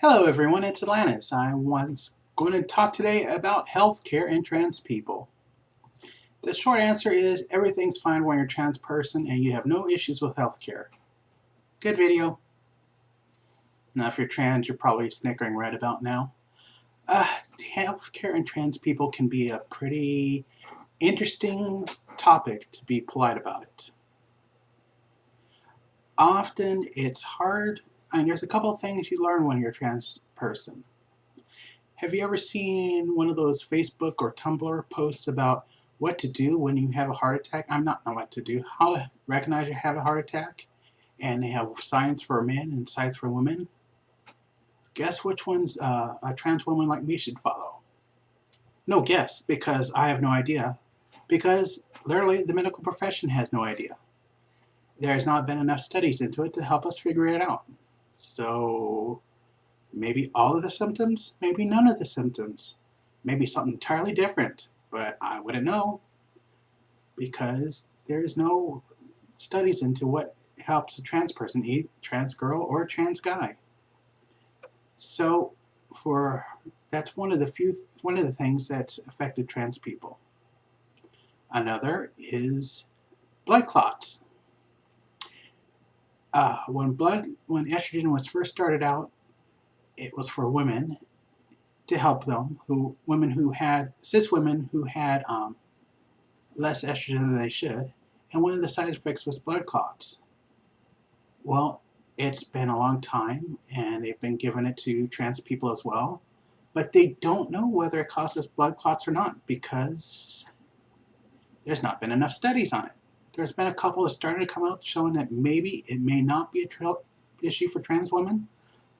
Hello everyone, it's Atlantis. I was going to talk today about healthcare and trans people. The short answer is everything's fine when you're a trans person and you have no issues with healthcare. Good video. Now if you're trans, you're probably snickering right about now. Healthcare and trans people can be a pretty interesting topic, to be polite about it. Often it's hard, and there's a couple of things you learn when you're a trans person. Have you ever seen one of those Facebook or Tumblr posts about what to do when you have a heart attack? I'm not know what to do. How to recognize you have a heart attack? And they have signs for men and signs for women. Guess which ones a trans woman like me should follow? No guess, because I have no idea. Because literally the medical profession has no idea. There has not been enough studies into it to help us figure it out. So maybe all of the symptoms, maybe none of the symptoms, maybe something entirely different, but I wouldn't know because there's no studies into what helps a trans person eat, trans girl, or a trans guy. So that's one of the things that's affected trans people. Another is blood clots. When estrogen was first started out, it was for women to help them, cis women who had less estrogen than they should, and one of the side effects was blood clots. Well, it's been a long time, and they've been giving it to trans people as well, but they don't know whether it causes blood clots or not because there's not been enough studies on it. There's been a couple that started to come out showing that maybe it may not be an issue for trans women,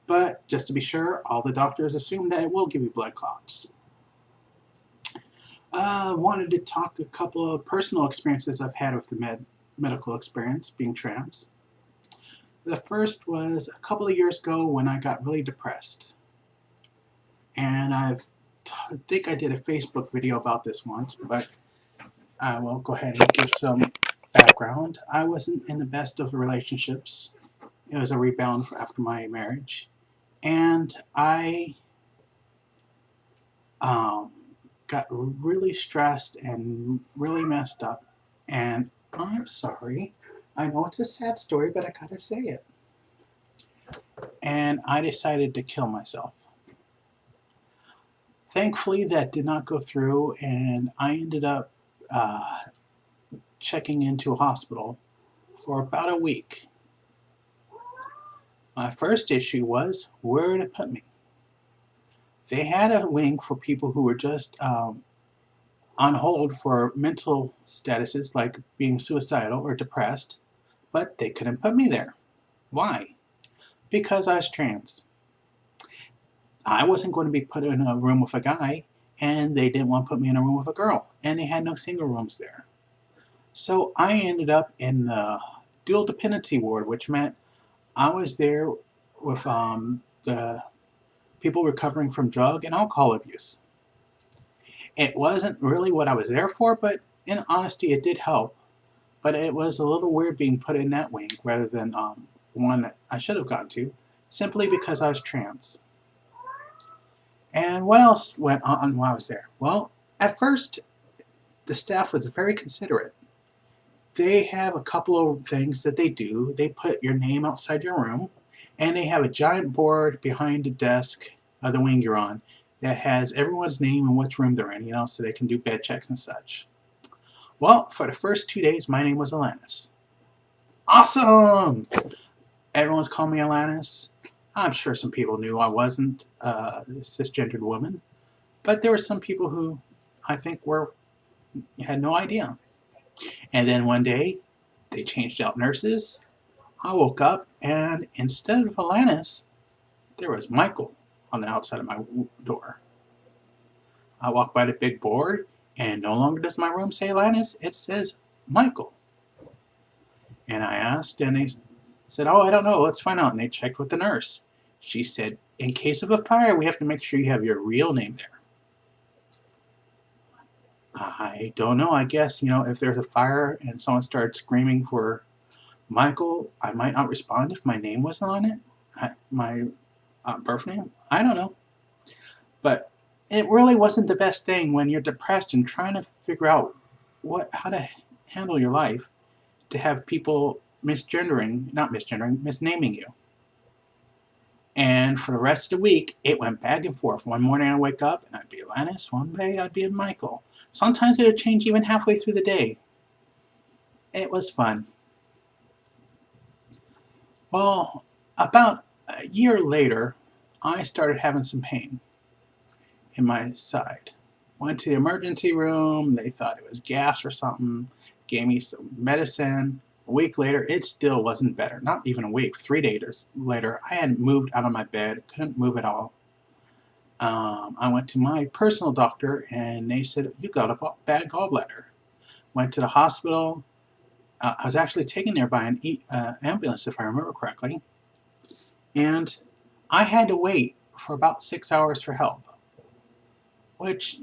but just to be sure, all the doctors assume that it will give you blood clots. I wanted to talk a couple of personal experiences I've had with the medical experience being trans. The first was a couple of years ago when I got really depressed. And I think I did a Facebook video about this once, but I will go ahead and give some background. I wasn't in the best of relationships. It was a rebound after my marriage. And I got really stressed and really messed up. And I'm sorry. I know it's a sad story, but I gotta say it. And I decided to kill myself. Thankfully, that did not go through, and I ended up checking into a hospital for about a week. My first issue was where to put me. They had a wing for people who were just on hold for mental statuses like being suicidal or depressed, but they couldn't put me there. Why? Because I was trans. I wasn't going to be put in a room with a guy, and they didn't want to put me in a room with a girl, and they had no single rooms there. So I ended up in the dual dependency ward, which meant I was there with the people recovering from drug and alcohol abuse. It wasn't really what I was there for, but in honesty, it did help. But it was a little weird being put in that wing rather than the one that I should have gone to, simply because I was trans. And what else went on while I was there? Well, at first, the staff was very considerate. They have a couple of things that they do. They put your name outside your room, and they have a giant board behind the desk of the wing you're on that has everyone's name and which room they're in, so they can do bed checks and such. Well, for the first 2 days, my name was Atlantis. Awesome! Everyone's calling me Atlantis. I'm sure some people knew I wasn't a cisgendered woman, but there were some people who I think had no idea. And then one day, they changed out nurses. I woke up, and instead of Atlantis, there was Michael on the outside of my door. I walked by the big board, and no longer does my room say Atlantis, it says Michael. And I asked, and they said, "Oh, I don't know, let's find out." And they checked with the nurse. She said, "In case of a fire, we have to make sure you have your real name there." I don't know, I guess, if there's a fire and someone starts screaming for Michael, I might not respond if my name wasn't on it. My birth name? I don't know. But it really wasn't the best thing when you're depressed and trying to figure out how to handle your life to have people misnaming you. And for the rest of the week, it went back and forth. One morning I'd wake up and I'd be Atlantis. One day I'd be Michael. Sometimes it would change even halfway through the day. It was fun. Well, about a year later, I started having some pain in my side. Went to the emergency room. They thought it was gas or something. Gave me some medicine. A week later, it still wasn't better. Not even a week. 3 days later, I hadn't moved out of my bed. Couldn't move at all. I went to my personal doctor, and they said, you got a bad gallbladder. Went to the hospital. I was actually taken there by an ambulance, if I remember correctly. And I had to wait for about 6 hours for help, which,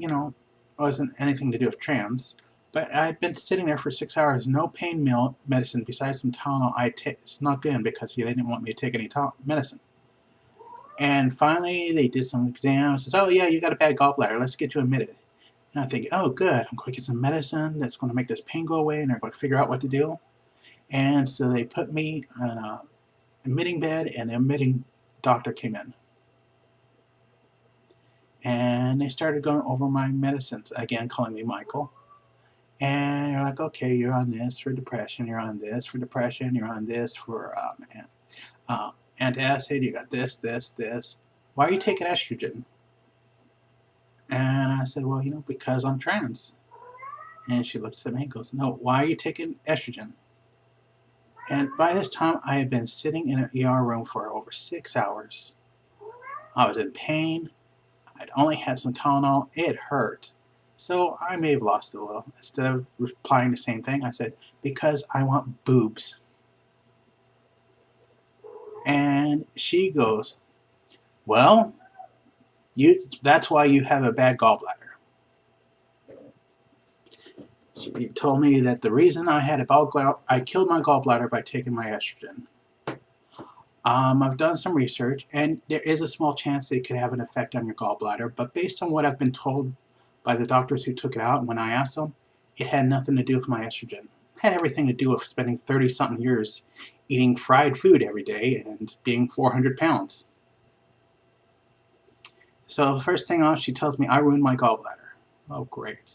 wasn't anything to do with trans. But I'd been sitting there for 6 hours, no pain medicine besides some Tylenol I snuck in because they didn't want me to take any medicine. And finally, they did some exams. Says, oh yeah, you got a bad gallbladder. Let's get you admitted. And I think, oh good, I'm going to get some medicine that's going to make this pain go away, and they're going to figure out what to do. And so they put me on a admitting bed, and the admitting doctor came in. And they started going over my medicines, again calling me Michael. And you're like, okay, you're on this for depression, you're on this for depression, you're on this for antacid, you got this. Why are you taking estrogen? And I said, well, because I'm trans. And she looks at me and goes, no, why are you taking estrogen? And by this time, I had been sitting in an ER room for over 6 hours. I was in pain. I'd only had some Tylenol. It hurt. So I may have lost it a little. Instead of replying the same thing, I said, because I want boobs. And she goes, well, that's why you have a bad gallbladder. She told me that the reason I had a gallbladder, I killed my gallbladder by taking my estrogen. I've done some research, and there is a small chance that it could have an effect on your gallbladder, but based on what I've been told by the doctors who took it out, when I asked them, it had nothing to do with my estrogen. It had everything to do with spending 30-something years eating fried food every day and being 400 pounds. So the first thing off, she tells me I ruined my gallbladder. Oh, great.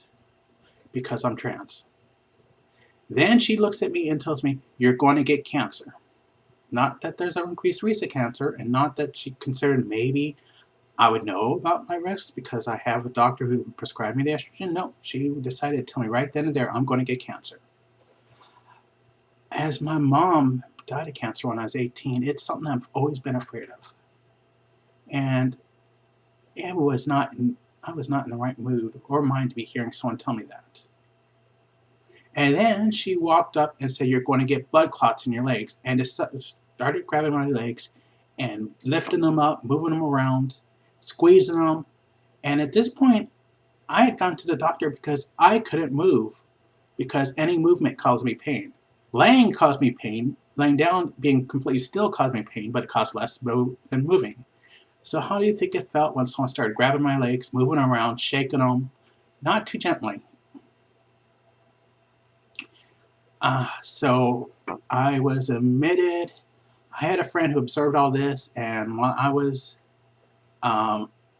Because I'm trans. Then she looks at me and tells me, you're going to get cancer. Not that there's an increased risk of cancer, and not that she considered maybe I would know about my risks because I have a doctor who prescribed me the estrogen. No, she decided to tell me right then and there, I'm going to get cancer. As my mom died of cancer when I was 18, it's something I've always been afraid of. And I was not in the right mood or mind to be hearing someone tell me that. And then she walked up and said, you're going to get blood clots in your legs. And just started grabbing my legs and lifting them up, moving them around, squeezing them. And at this point, I had gone to the doctor because I couldn't move, because any movement caused me pain. Laying caused me pain. Laying down, being completely still caused me pain, but it caused less than moving. So how do you think it felt when someone started grabbing my legs, moving them around, shaking them, not too gently? So I was admitted. I had a friend who observed all this, and while I was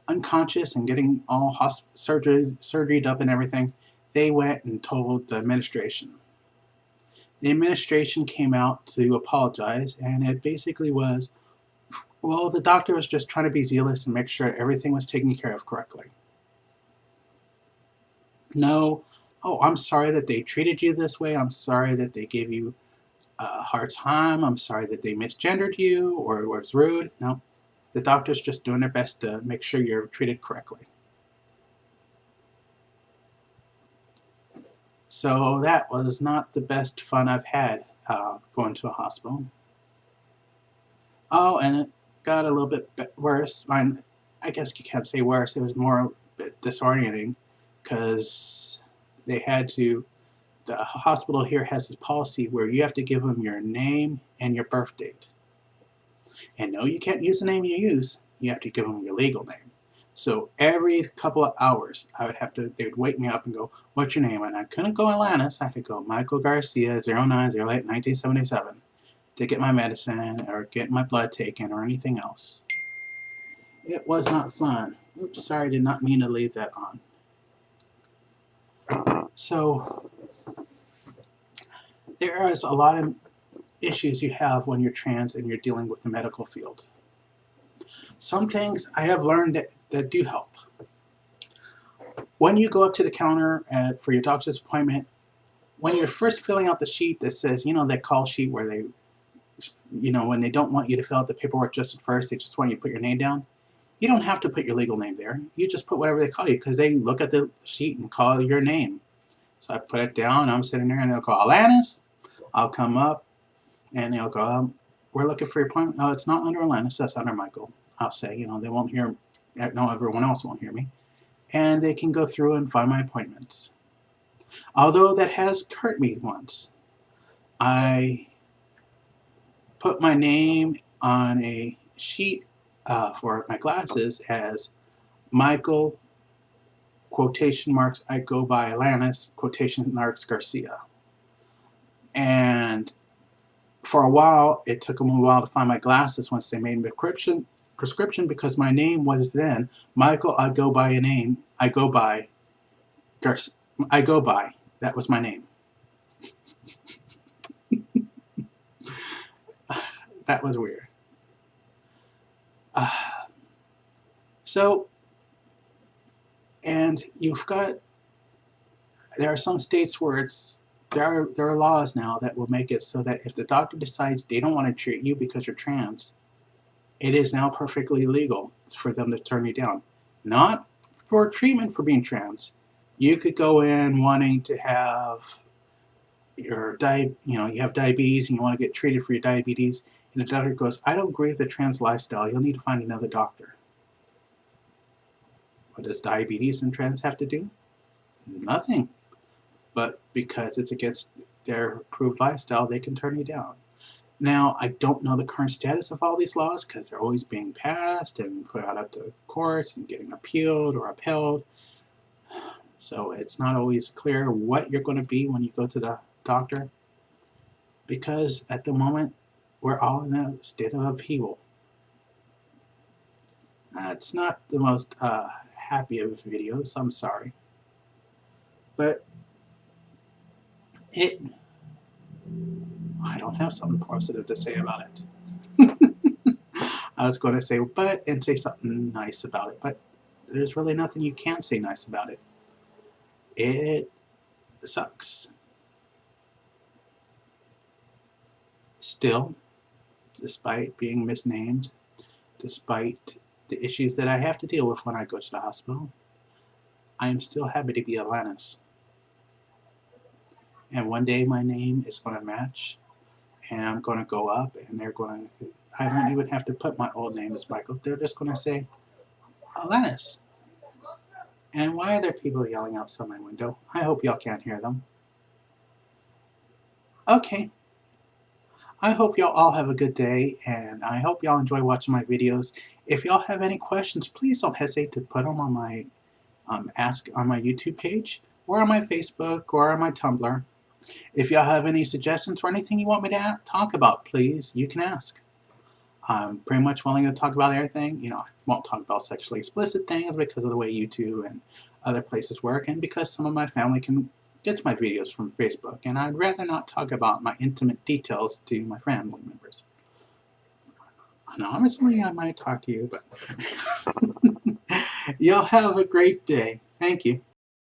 unconscious and getting all surgeryed up and everything, they went and told the administration. The administration came out to apologize, and it basically was, well, the doctor was just trying to be zealous and make sure everything was taken care of correctly. No, oh, I'm sorry that they treated you this way. I'm sorry that they gave you a hard time. I'm sorry that they misgendered you or was rude. No, the doctor's just doing their best to make sure you're treated correctly. So that was not the best fun I've had going to a hospital. Oh, and it got a little bit worse. I guess you can't say worse. It was more a bit disorienting because they had to. The hospital here has this policy where you have to give them your name and your birth date. And no, you can't use the name you use. you have to give them your legal name. So every couple of hours, they would wake me up and go, what's your name? And I couldn't go Atlantis. I had to go Michael Garcia, 0908-1977, to get my medicine or get my blood taken or anything else. It was not fun. Oops, sorry, I did not mean to leave that on. So there is a lot of issues you have when you're trans and you're dealing with the medical field. Some things I have learned that do help. When you go up to the counter for your doctor's appointment, when you're first filling out the sheet that says, that call sheet where they, when they don't want you to fill out the paperwork just at first, they just want you to put your name down. You don't have to put your legal name there. You just put whatever they call you because they look at the sheet and call your name. So I put it down, I'm sitting there and they'll call Atlantis. I'll come up and they'll go, we're looking for your appointment. No, it's not under Atlantis, that's under Michael. I'll say, they won't hear, no, everyone else won't hear me. And they can go through and find my appointments. Although that has hurt me once. I put my name on a sheet for my glasses as Michael, quotation marks, I go by Atlantis, quotation marks, Garcia. And for a while, it took them a while to find my glasses once they made a prescription because my name was then Michael, I go by a name, I go by Garcia, that was my name. That was weird. And you've got, there are some states where there are laws now that will make it so that if the doctor decides they don't want to treat you because you're trans, it is now perfectly legal for them to turn you down. Not for treatment for being trans. You could go in wanting to have you have diabetes and you want to get treated for your diabetes, and the doctor goes, I don't agree with the trans lifestyle, you'll need to find another doctor. What does diabetes and trans have to do? Nothing. But because it's against their approved lifestyle, they can turn you down. Now, I don't know the current status of all these laws because they're always being passed and put out up to courts and getting appealed or upheld. So it's not always clear what you're going to be when you go to the doctor, because at the moment, we're all in a state of upheaval. It's not the most happy of videos, I'm sorry. But I don't have something positive to say about it. I was going to say and say something nice about it, but there's really nothing you can say nice about it. It sucks. Still, despite being misnamed, despite the issues that I have to deal with when I go to the hospital, I am still happy to be Atlantis. And one day my name is going to match, and I'm going to go up, and I don't even have to put my old name as Michael. They're just going to say, Atlantis. And why are there people yelling outside my window? I hope y'all can't hear them. Okay. I hope y'all all have a good day, and I hope y'all enjoy watching my videos. If y'all have any questions, please don't hesitate to put them on my ask on my YouTube page, or on my Facebook, or on my Tumblr. If y'all have any suggestions or anything you want me to talk about, please, you can ask. I'm pretty much willing to talk about everything. I won't talk about sexually explicit things because of the way YouTube and other places work, and because some of my family gets my videos from Facebook, and I'd rather not talk about my intimate details to my family members. Anonymously, I might talk to you, but y'all have a great day. Thank you.